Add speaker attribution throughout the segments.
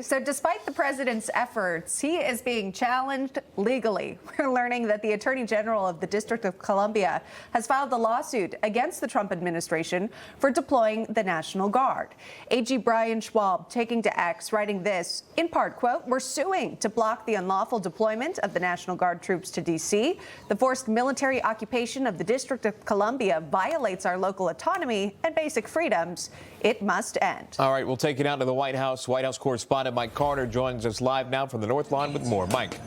Speaker 1: So despite the president's efforts, he is being challenged legally. We're learning that the Attorney General of the District of Columbia has filed a lawsuit against the Trump administration for deploying the National Guard. AG Brian Schwab taking to X, writing this, in part, quote, "We're suing to block the unlawful deployment of the National Guard troops to D.C. The forced military occupation of the District of Columbia violates our local autonomy and basic freedoms. It must end."
Speaker 2: All right, we'll take it out to the White House. White House correspondent Mike Carter joins us live now from the North Lawn with more. Mike.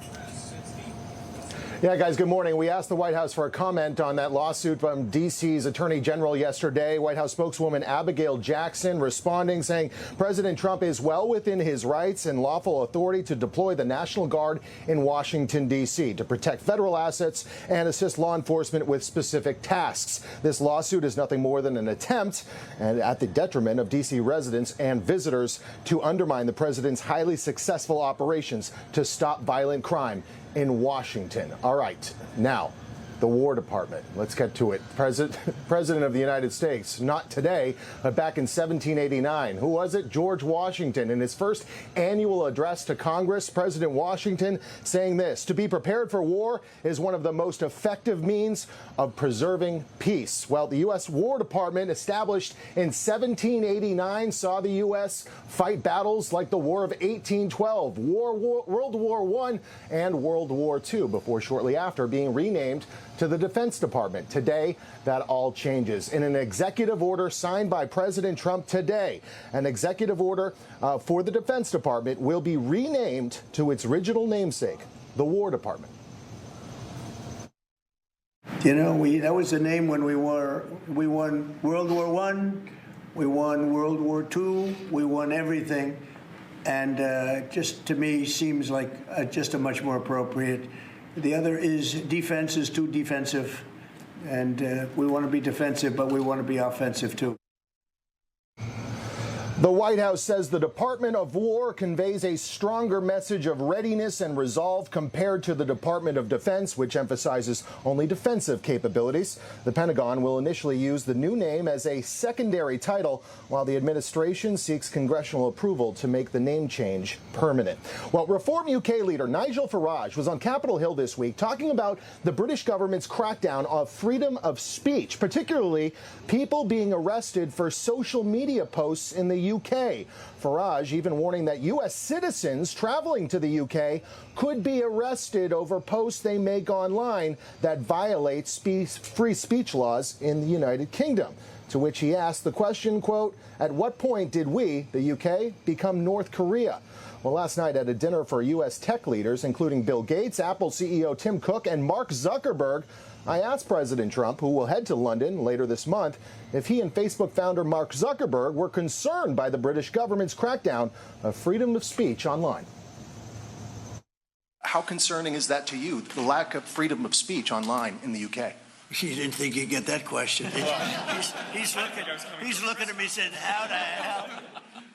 Speaker 3: Yeah, guys, good morning. We asked the White House for a comment on that lawsuit from D.C.'s Attorney General yesterday. White House spokeswoman Abigail Jackson responding, saying President Trump is well within his rights and lawful authority to deploy the National Guard in Washington, D.C. to protect federal assets and assist law enforcement with specific tasks. This lawsuit is nothing more than an attempt, and at the detriment of D.C. residents and visitors, to undermine the president's highly successful operations to stop violent crime in Washington. All right, now, the War Department. Let's get to it. President of the United States, not today, but back in 1789. Who was it? George Washington. In his first annual address to Congress, President Washington saying this: "To be prepared for war is one of the most effective means of preserving peace." Well, the U.S. War Department, established in 1789, saw the U.S. fight battles like the War of 1812, World War I, and World War II, before shortly after being renamed to the Defense Department. Today, that all changes. In an executive order signed by President Trump today, an executive order for the Defense Department will be renamed to its original namesake, the War Department.
Speaker 4: You know, that was the name when we won World War I, we won World War II, we won everything, and just to me seems like just a much more appropriate. The other is defense is too defensive, and we want to be defensive, but we want to be offensive too.
Speaker 3: The White House says the Department of War conveys a stronger message of readiness and resolve compared to the Department of Defense, which emphasizes only defensive capabilities. The Pentagon will initially use the new name as a secondary title, while the administration seeks congressional approval to make the name change permanent. Well, Reform UK leader Nigel Farage was on Capitol Hill this week talking about the British government's crackdown on freedom of speech, particularly people being arrested for social media posts in the UK. Farage even warning that U.S. citizens traveling to the UK could be arrested over posts they make online that violate free speech laws in the United Kingdom. To which he asked the question, quote, "At what point did we, the UK, become North Korea?" Well, last night at a dinner for U.S. tech leaders, including Bill Gates, Apple CEO Tim Cook, and Mark Zuckerberg, I asked President Trump, who will head to London later this month, if he and Facebook founder Mark Zuckerberg were concerned by the British government's crackdown of freedom of speech online.
Speaker 5: How concerning is that to you, the lack of freedom of speech online in the UK?
Speaker 4: You didn't think you'd get that question. He's looking at me saying, how the hell?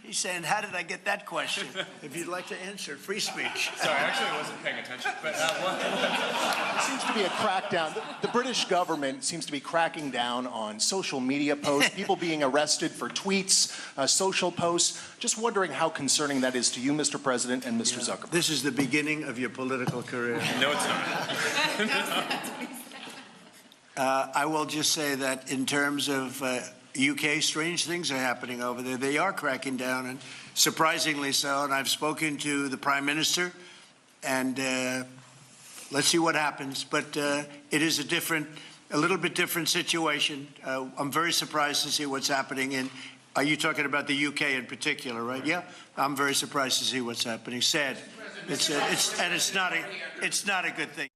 Speaker 4: He's saying, how did I get that question? If you'd like to answer, free speech.
Speaker 6: Sorry, actually I wasn't paying attention. But
Speaker 5: There seems to be a crackdown. The British government seems to be cracking down on social media posts, people being arrested for tweets, social posts. Just wondering how concerning that is to you, Mr. President, and Mr. Zuckerberg.
Speaker 4: This is the beginning of your political career.
Speaker 6: No, it's not.
Speaker 4: I will just say that in terms of UK, strange things are happening over there. They are cracking down, and surprisingly so. And I've spoken to the Prime Minister, and let's see what happens. But it is a little bit different situation. I'm very surprised to see what's happening in. Are you talking about the UK in particular, right? Yeah, I'm very surprised to see what's happening. Sad. It's not a good thing.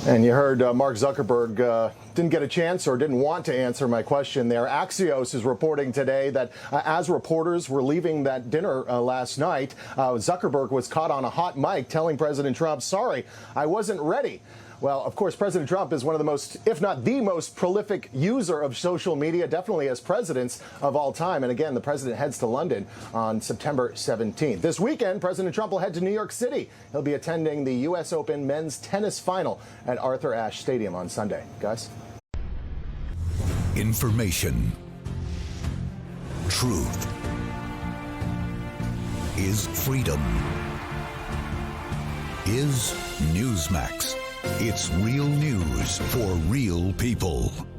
Speaker 3: And you heard Mark Zuckerberg didn't get a chance or didn't want to answer my question there. Axios is reporting today that as reporters were leaving that dinner last night, Zuckerberg was caught on a hot mic telling President Trump, "Sorry, I wasn't ready." Well, of course, President Trump is one of the most, if not the most prolific user of social media, definitely as presidents of all time. And again, the president heads to London on September 17th. This weekend, President Trump will head to New York City. He'll be attending the U.S. Open men's tennis final at Arthur Ashe Stadium on Sunday. Guys?
Speaker 7: Information. Truth. is freedom. Is Newsmax. It's real news for real people.